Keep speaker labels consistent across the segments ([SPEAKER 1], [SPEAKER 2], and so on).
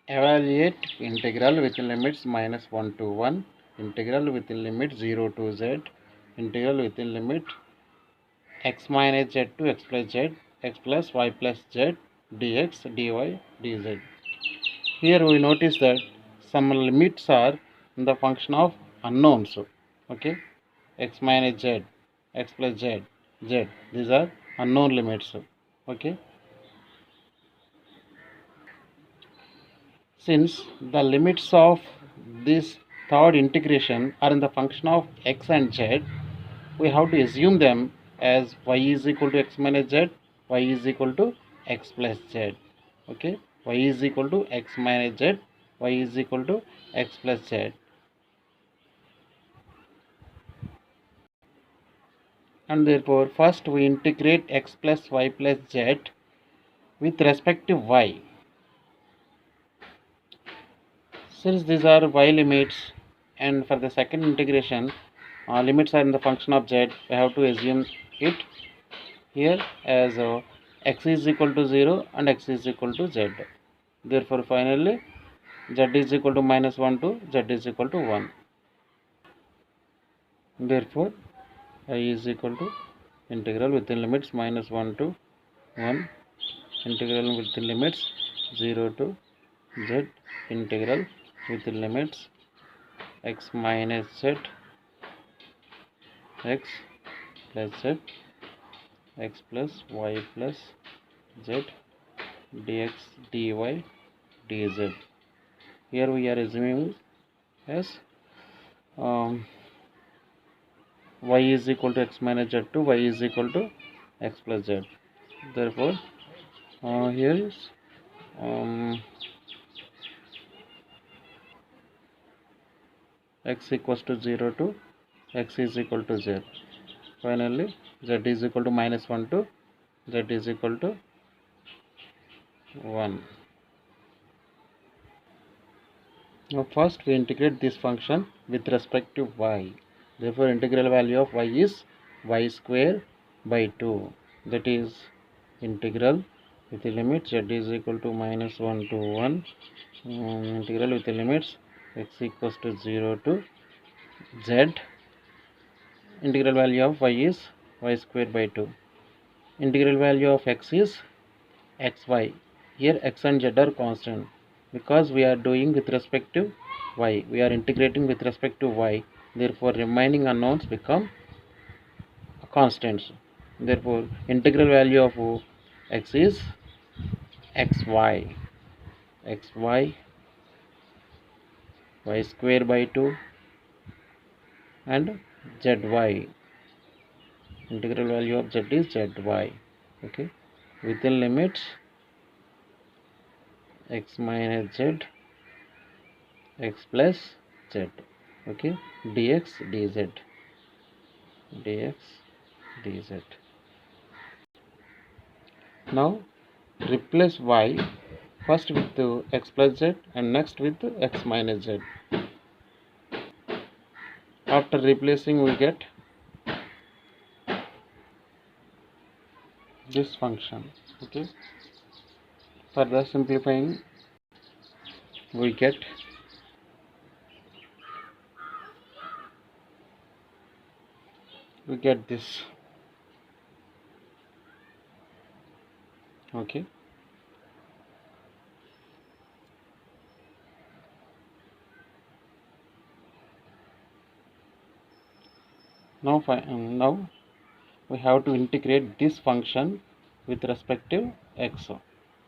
[SPEAKER 1] Evaluate integral within limits -1 to 1, integral within limit 0 to z, integral within limit x minus z to x plus z, x plus y plus z, dx, dy, dz. Here we notice that some limits are in the function of unknowns. Okay, x minus z, x plus z, z. These are unknown limits. Okay. Since the limits of this third integration are in the function of x and z, we have to assume them as y is equal to x minus z, y is equal to x plus z. Okay, y is equal to x minus z, y is equal to x plus z. And therefore, first we integrate x plus y plus z with respect to y. Since these are y limits, and for the second integration, limits are in the function of z, we have to assume it here as x is equal to 0 and x is equal to z. Therefore, finally, z is equal to -1 to z is equal to 1. Therefore, I is equal to integral within limits -1 to 1, integral within limits 0 to z, integral within limits x minus z, x plus z, x plus y plus z, dx, dy, dz. Here we are assuming as y is equal to x minus z to y is equal to x plus z. Therefore, here is x equals to 0 to x is equal to z. Finally, z is equal to -1 to z is equal to 1. Now first we integrate this function with respect to y. Therefore, integral value of y is y square by 2. That is integral with the limit z is equal to -1 to 1. Integral with the limits x equals to 0 to z. Integral value of y is y square by 2. Integral value of x is xy. Here x and z are constant because we are doing with respect to y. We are integrating with respect to y. Therefore, remaining unknowns become constants. Therefore, integral value of x is xy. Xy, y square by 2 and zy. Integral value of z is zy. Okay. Within limits x minus z, x plus z. Okay, dx, dz, dx, dz. Now replace y first with x plus z and next with x minus z. After replacing, we get this function. Okay, further simplifying, we get this. Okay, now we have to integrate this function with respect to x.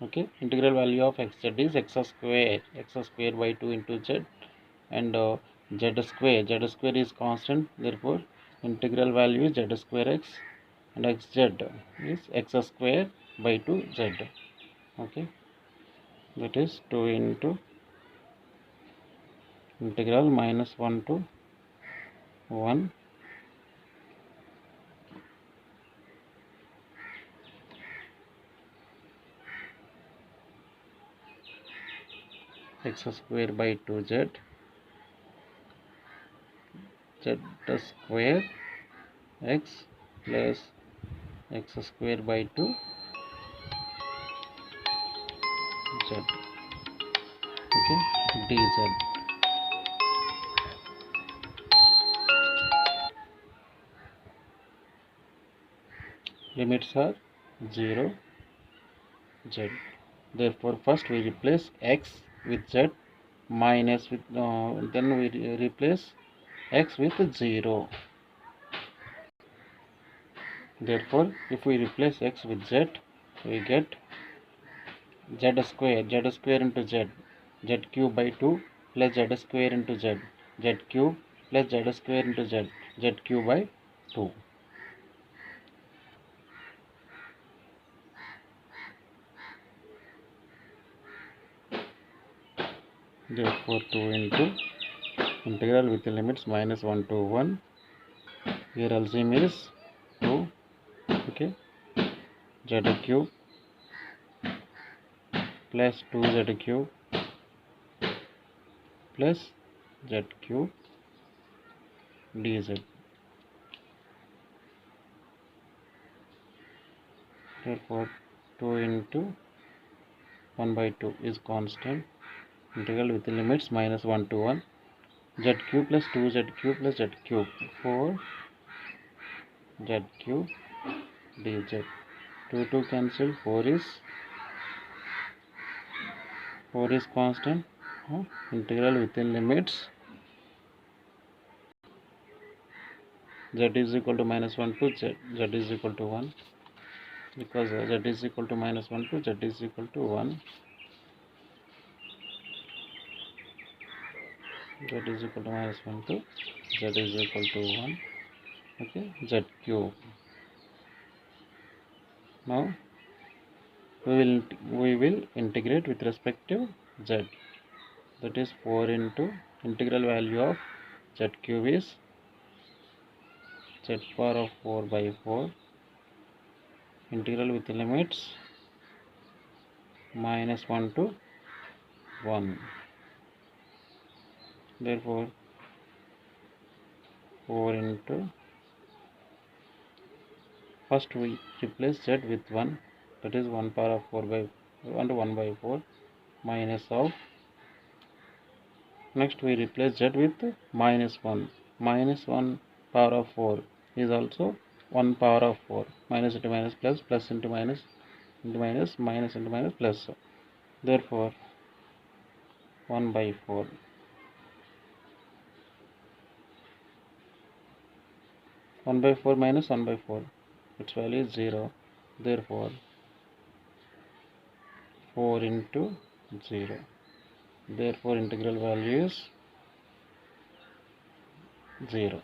[SPEAKER 1] Okay, integral value of xz is x square by 2 into z, and z square is constant. Therefore, integral value is z square x, and xz is x square by 2 z. Okay, that is 2 into integral -1 to 1 x square by 2 z, z square x plus x square by 2 z. okay, dz. Limits are 0 z. Therefore first we replace x with z minus with then we replace x with 0. Therefore if we replace x with z, we get z square into z cube by 2 plus z square into z cube plus z square into z cube by 2. Therefore 2 into integral with the limits minus 1 to 1. Here LCM is 2, okay, z cube plus 2z cube plus z cube dz. Therefore 2 into 1 by 2 is constant. Integral with the limits minus 1 to 1. Z cube plus 2z cube plus z cube 4 z cube dz. 2 cancel, 4 is constant. Integral within limits z is equal to minus 1 to z is equal to 1, because z is equal to minus 1 to z is equal to 1. Z is equal to minus 1 to z is equal to 1, okay, z cube. Now we will integrate with respect to z. That is 4 into integral value of z cube is z power of 4 by 4. Integral with the limits minus 1 to 1. Therefore 4 into, first we replace z with 1, that is 1 power of 4 by 1 by 4 minus of, next we replace z with minus 1. Minus 1 power of 4 is also 1 power of 4. Minus into minus plus, plus into minus minus into minus plus. Therefore 1 by 4. 1 by 4 minus 1 by 4, its value is 0. Therefore 4 into 0. Therefore integral value is 0.